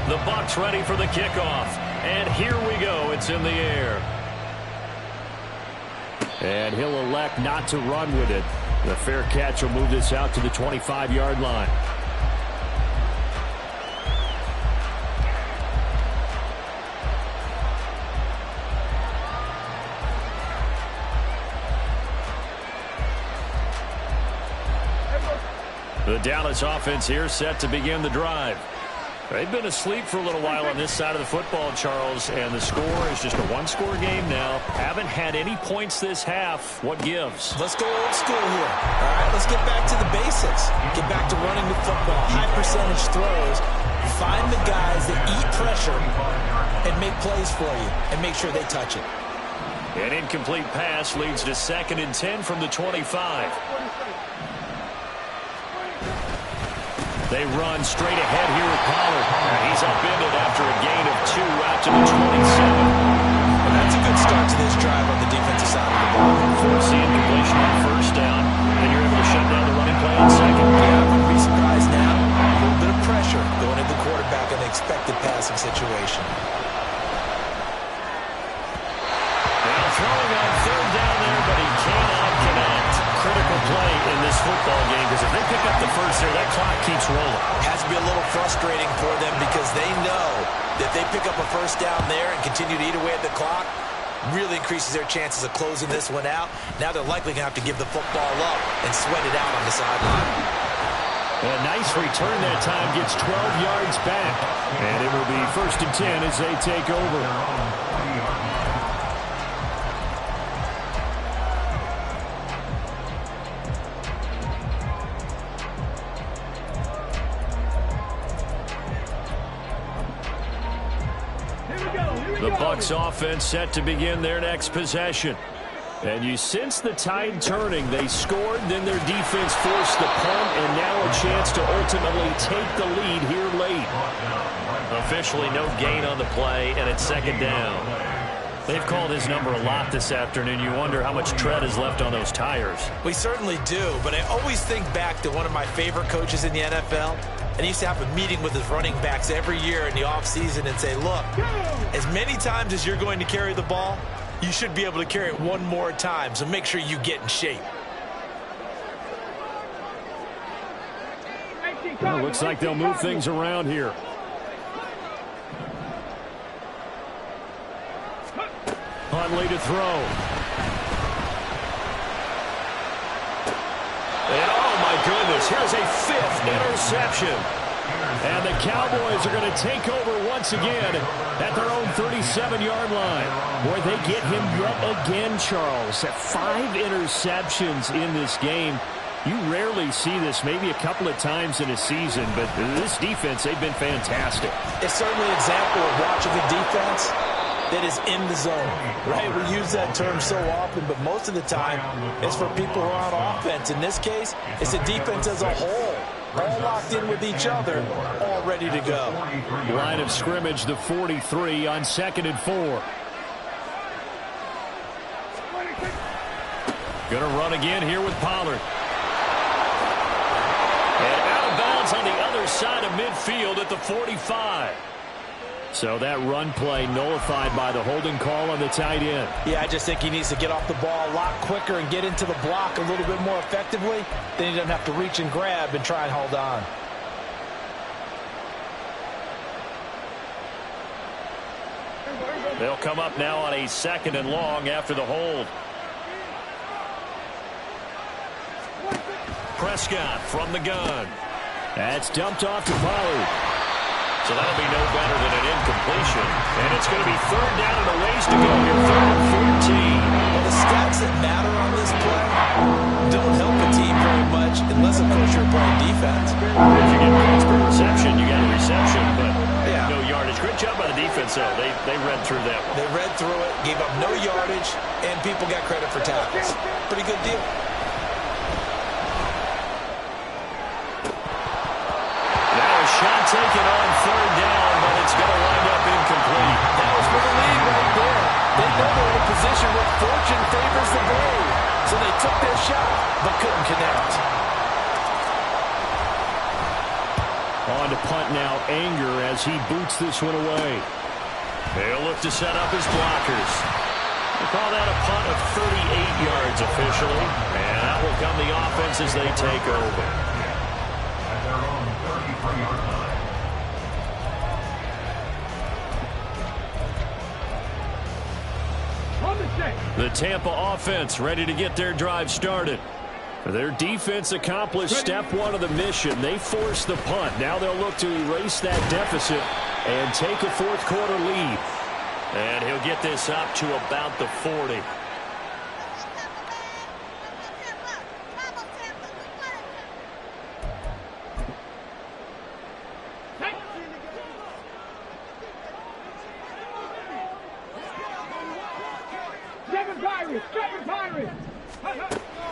D: The Bucs ready for the kickoff. And here we go. It's in the air. And he'll elect not to run with it. The fair catch will move this out to the 25-yard line. The Dallas offense here set to begin the drive. They've been asleep for a little while on this side of the football, Charles, and the score is just a one-score game now. Haven't had any points this half. What gives?
E: Let's go old school here. All right, let's get back to the basics. Get back to running the football, high percentage throws. Find the guys that eat pressure and make plays for you and make sure they touch it.
D: An incomplete pass leads to 2nd and 10 from the 25. They run straight ahead here with Pollard. He's upended after a gain of 2 out to the 27.
E: And that's a good start to this drive on the defensive side of the ball.
D: Forcing incompletion on first down, and you're able to shut down the running play on second.
E: Yeah, I wouldn't be surprised now. A little bit of pressure going into the quarterback in the expected passing situation.
D: Now throwing on 3rd down there, but he cannot connect. Critical play in this football game, because if they pick up the first there, that clock keeps rolling.
E: Has to be a little frustrating for them because they know that they pick up a first down there and continue to eat away at the clock, really increases their chances of closing this one out. Now they're likely going to have to give the football up and sweat it out on the sideline.
D: A nice return that time, gets 12 yards back. And it will be 1st and 10 as they take over. The Bucs offense set to begin their next possession. And you sense the tide turning. They scored, then their defense forced the punt, and now a chance to ultimately take the lead here late. Officially no gain on the play, and it's 2nd down. They've called his number a lot this afternoon. You wonder how much tread is left on those tires.
E: We certainly do, but I always think back to one of my favorite coaches in the NFL. And he used to have a meeting with his running backs every year in the offseason and say, look, as many times as you're going to carry the ball, you should be able to carry it one more time, so make sure you get in shape.
D: Well, looks like they'll move things around here. Huntley to throw. And oh my goodness, here's a 5th interception. And the Cowboys are going to take over once again at their own 37-yard line, where they get him yet again, Charles. 5 interceptions in this game. You rarely see this, maybe a couple of times in a season, but this defense, they've been fantastic.
E: It's certainly an example of watching a defense that is in the zone, right? We use that term so often, but most of the time it's for people who are on offense. In this case, it's the defense as a whole, all locked in with each other, all ready to go.
D: Line of scrimmage, the 43 on 2nd and 4. Going to run again here with Pollard. And out of bounds on the other side of midfield at the 45. So that run play nullified by the holding call on the tight end.
E: Yeah, I just think he needs to get off the ball a lot quicker and get into the block a little bit more effectively. Then he doesn't have to reach and grab and try and hold on.
D: They'll come up now on a 2nd and long after the hold. Prescott from the gun. That's dumped off to Pollard. So that'll be no better than an incompletion. And it's going to be 3rd down and a ways to go here. 3rd and 14.
E: Well, the stats that matter on this play don't help a team very much unless, of course, you're playing defense.
D: If you get points per reception, you got a reception, but no yardage. Great job by the defense, though. They read through that one.
E: They read through it, gave up no yardage, and people got credit for tackles. Pretty good deal.
D: Shot taken on 3rd down, but it's going to wind up incomplete.
E: That was for the lead right there. They know they're in a position where fortune favors the brave. So they took their shot, but couldn't connect.
D: On to punt now, Anger as he boots this one away. They'll look to set up his blockers. They call that a punt of 38 yards officially. And that will come the offense as they take over. The Tampa offense ready to get their drive started. Their defense accomplished step 1 of the mission. They forced the punt. Now they'll look to erase that deficit and take a 4th quarter lead. And he'll get this up to about the 40.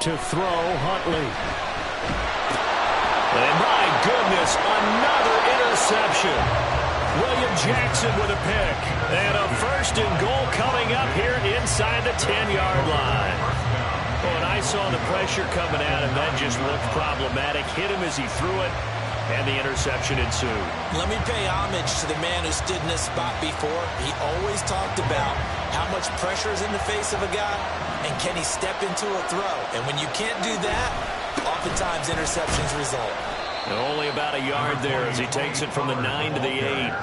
D: To throw, Huntley. And my goodness, another interception. William Jackson with a pick. And a 1st and goal coming up here inside the 10-yard line. When I saw the pressure coming at him, that just looked problematic. Hit him as he threw it, and the interception ensued.
E: Let me pay homage to the man who stood in this spot before. He always talked about how much pressure is in the face of a guy, and can he step into a throw? And when you can't do that, oftentimes interceptions result.
D: And only about a yard there as he takes it from the 9 to the 8.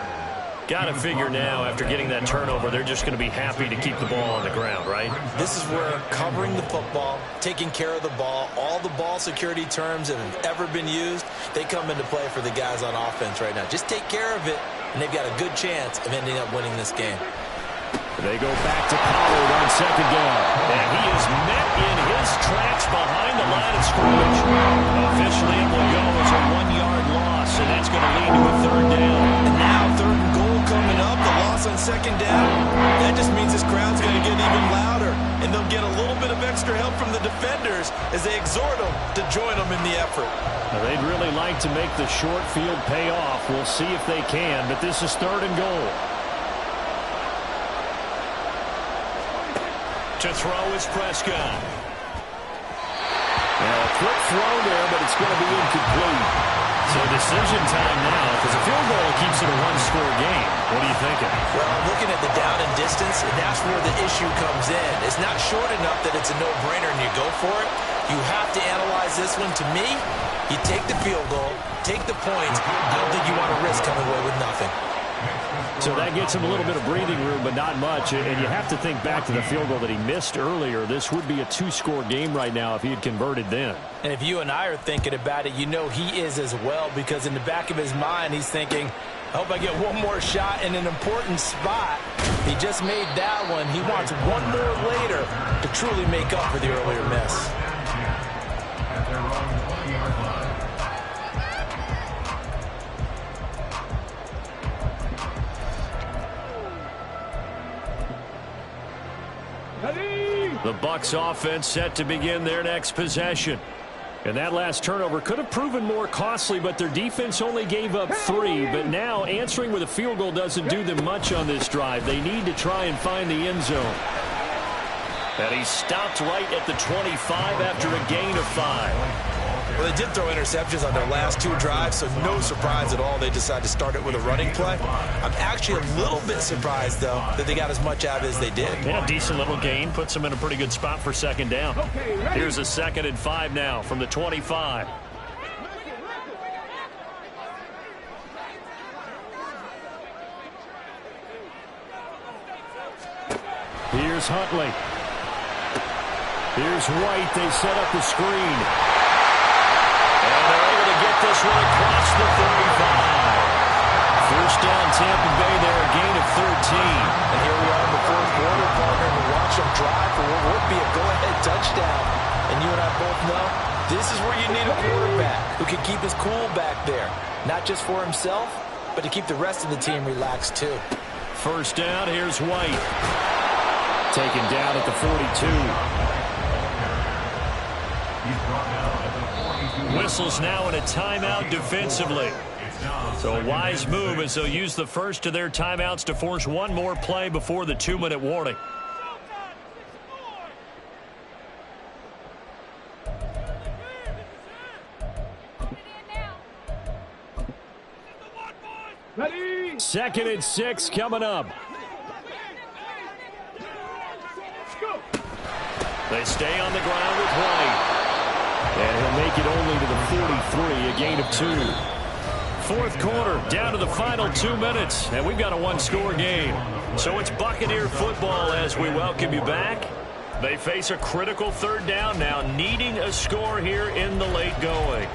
D: Got to figure now, after getting that turnover, they're just going to be happy to keep the ball on the ground, right?
E: This is where covering the football, taking care of the ball, all the ball security terms that have ever been used, they come into play for the guys on offense right now. Just take care of it, and they've got a good chance of ending up winning this game.
D: They go back to Pollard on 2nd down. And he is met in his tracks behind the line of scrimmage. Officially, it will go as a 1-yard loss, and that's going to lead to a 3rd down.
E: And now 3rd and goal coming up, the loss on 2nd down. That just means this crowd's going to get even louder, and they'll get a little bit of extra help from the defenders as they exhort them to join them in the effort.
D: Now, they'd really like to make the short field pay off. We'll see if they can, but this is 3rd and goal. To throw is Prescott. Now, a quick throw there, but it's going to be incomplete. So decision time now, because a field goal keeps it a 1-score game. What are you thinking?
E: Well, I'm looking at the down and distance, and that's where the issue comes in. It's not short enough that it's a no-brainer and you go for it. You have to analyze this one. To me, you take the field goal, take the points. I don't think you want to risk coming away with nothing.
D: So that gets him a little bit of breathing room, but not much. And you have to think back to the field goal that he missed earlier. This would be a 2-score game right now if he had converted then.
E: And if you and I are thinking about it, you know he is as well, because in the back of his mind, he's thinking, I hope I get one more shot in an important spot. He just made that one. He wants one more later to truly make up for the earlier miss.
D: The Bucs offense set to begin their next possession. And that last turnover could have proven more costly, but their defense only gave up 3. But now answering with a field goal doesn't do them much on this drive. They need to try and find the end zone. And he stopped right at the 25 after a gain of 5.
E: Well, they did throw interceptions on their last 2 drives, so no surprise at all they decided to start it with a running play. I'm actually a little bit surprised, though, that they got as much out of it as they did.
D: Yeah, decent little gain. Puts them in a pretty good spot for second down. Here's a 2nd and 5 now from the 25. Here's Huntley. Here's White. They set up the screen. And they're able to get this one across the 35. First down, Tampa Bay there, a gain of 13.
E: And here we are in the 4th quarter, partner, and we watch them drive for what would be a go-ahead touchdown. And you and I both know this is where you need a quarterback who can keep his cool back there. Not just for himself, but to keep the rest of the team relaxed too.
D: First down, here's White. Taken down at the 42. Whistles now in a timeout defensively. So a wise move as they'll use the first of their timeouts to force one more play before the 2-minute warning.
F: Ready?
D: 2nd and 6 coming up. They stay on the ground with White. And he'll make it only to the 43, a gain of 2. 4th quarter, down to the final 2 minutes, and we've got a 1-score game. So it's Buccaneer football as we welcome you back. They face a critical 3rd down now, needing a score here in the late going.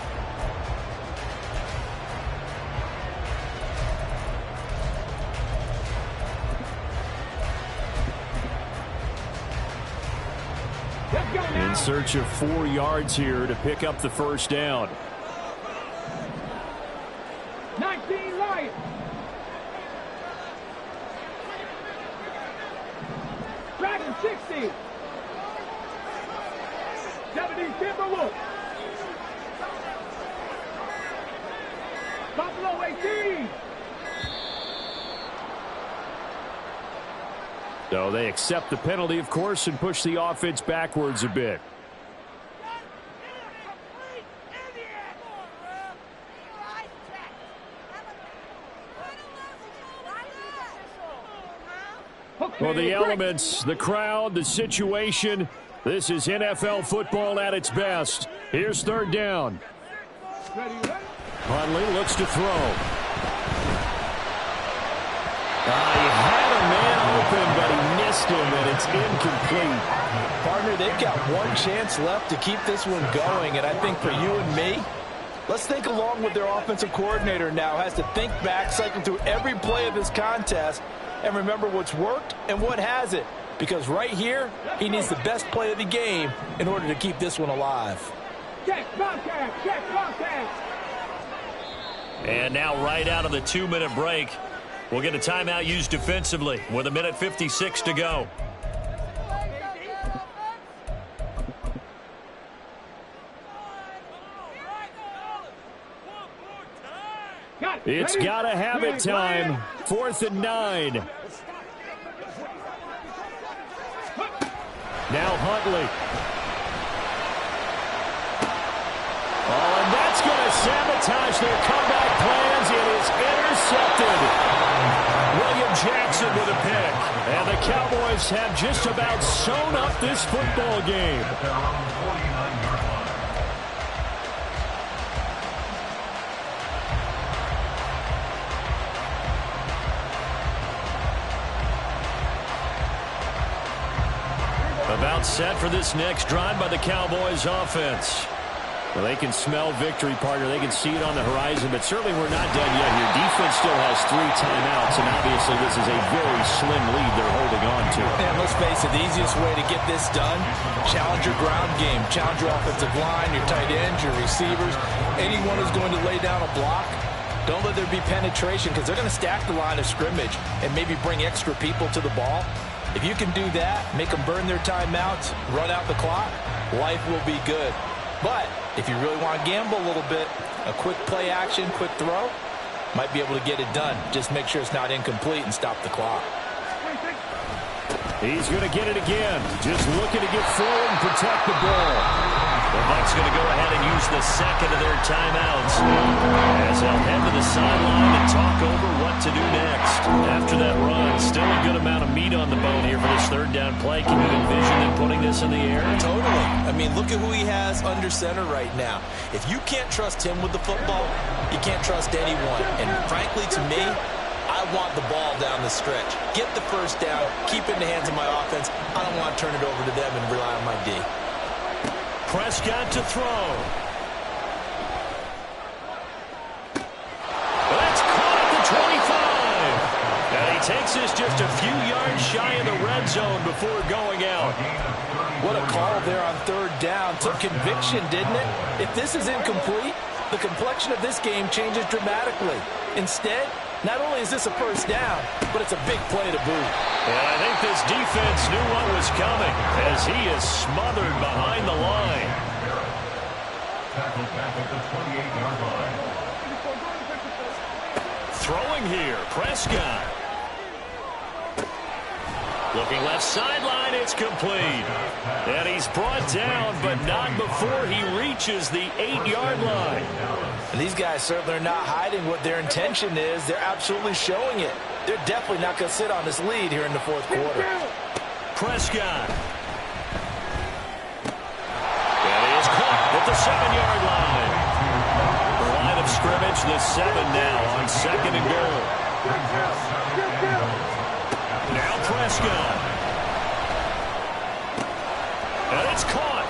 D: In search of 4 yards here to pick up the first down.
F: 19 light. Dragon 60. 70 Timberwolves. Buffalo 18.
D: So they accept the penalty, of course, and push the offense backwards a bit. Well, the elements, the crowd, the situation, this is NFL football at its best. Here's 3rd down. Huntley looks to throw. He had a man open, but he missed him, and it's incomplete.
E: Partner, they've got 1 chance left to keep this one going, and I think for you and me, let's think along with their offensive coordinator now. Has to think back, cycle through every play of this contest, and remember what's worked and what hasn't. Because right here, he needs the best play of the game in order to keep this one alive.
F: Check contact, check contact.
D: And now right out of the 2-minute break, we'll get a timeout used defensively with 1:56 to go. It's got to have it time. 4th and 9. Now Huntley. Oh, and that's going to sabotage their comeback plans. It is intercepted. William Jackson with a pick. And the Cowboys have just about sewn up this football game. About set for this next drive by the Cowboys offense. Well, they can smell victory, partner. They can see it on the horizon, but certainly we're not done yet here. Defense still has 3 timeouts, and obviously this is a very slim lead they're holding on to.
E: And let's face it, the easiest way to get this done, challenge your ground game. Challenge your offensive line, your tight ends, your receivers. Anyone who's going to lay down a block, don't let there be penetration because they're going to stack the line of scrimmage and maybe bring extra people to the ball. If you can do that, make them burn their timeouts, run out the clock, life will be good. But if you really want to gamble a little bit, a quick play action, quick throw, might be able to get it done. Just make sure it's not incomplete and stop the clock.
D: He's going to get it again. Just looking to get forward and protect the ball. The Bucs going to go ahead and use the second of their timeouts as they'll head to the sideline and talk over what to do next. After that run, still a good amount of meat on the bone here for this third down play. Can you envision them putting this in the air?
E: Totally. I mean, look at who he has under center right now. If you can't trust him with the football, you can't trust anyone. And frankly, to me, I want the ball down the stretch. Get the first down, keep it in the hands of my offense. I don't want to turn it over to them and rely on my D.
D: Prescott to throw. That's caught at the 25. And he takes this just a few yards shy of the red zone before going out.
E: What a call there on third down. Took conviction, didn't it? If this is incomplete, the complexion of this game changes dramatically. Instead, not only is this a first down, but it's a big play to boot.
D: And I think this defense knew what was coming as he is smothered behind the line.
G: Tackled back at the 28-yard line.
D: Throwing here, Prescott. Looking left sideline, it's complete. And he's brought down, but not before he reaches the 8-yard line.
E: And these guys certainly are not hiding what their intention is. They're absolutely showing it. They're definitely not going to sit on this lead here in the fourth quarter.
D: Prescott. And he is caught at the 7-yard line. Line of scrimmage, the 7 now on second and goal. Now Prescott. And it's caught.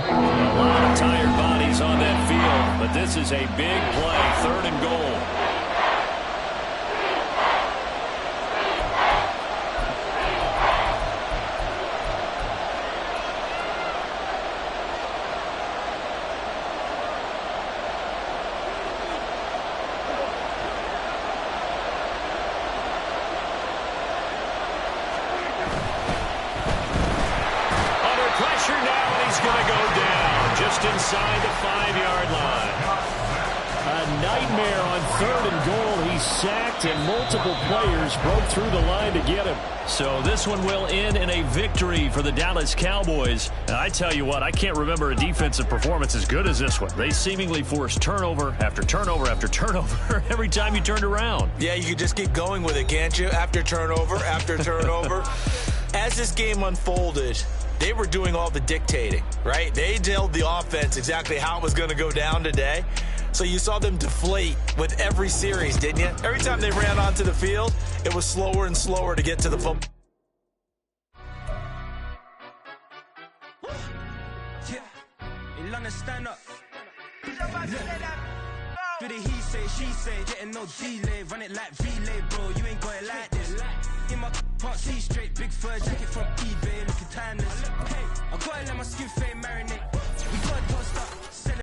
D: A lot of tired bodies on that field, but this is a big play, third and goal. Inside the 5-yard line. A nightmare on third and goal. He's sacked and multiple players broke through the line to get him. So this one will end in a victory for the Dallas Cowboys. And I tell you what, I can't remember a defensive performance as good as this one. They seemingly forced turnover after turnover after turnover every time you turned around.
E: Yeah, you could just keep going with it, can't you? After turnover, after turnover. As this game unfolded, they were doing all the dictating, right? They told the offense exactly how it was going to go down today. So you saw them deflate with every series, didn't you? Every time they ran onto the field, it was slower and slower to get to the football.
A: Yeah, stand up. Do the he say, she say, getting no delay, run it like relay, bro. You ain't got it like this. In my can't see straight, big fur jacket from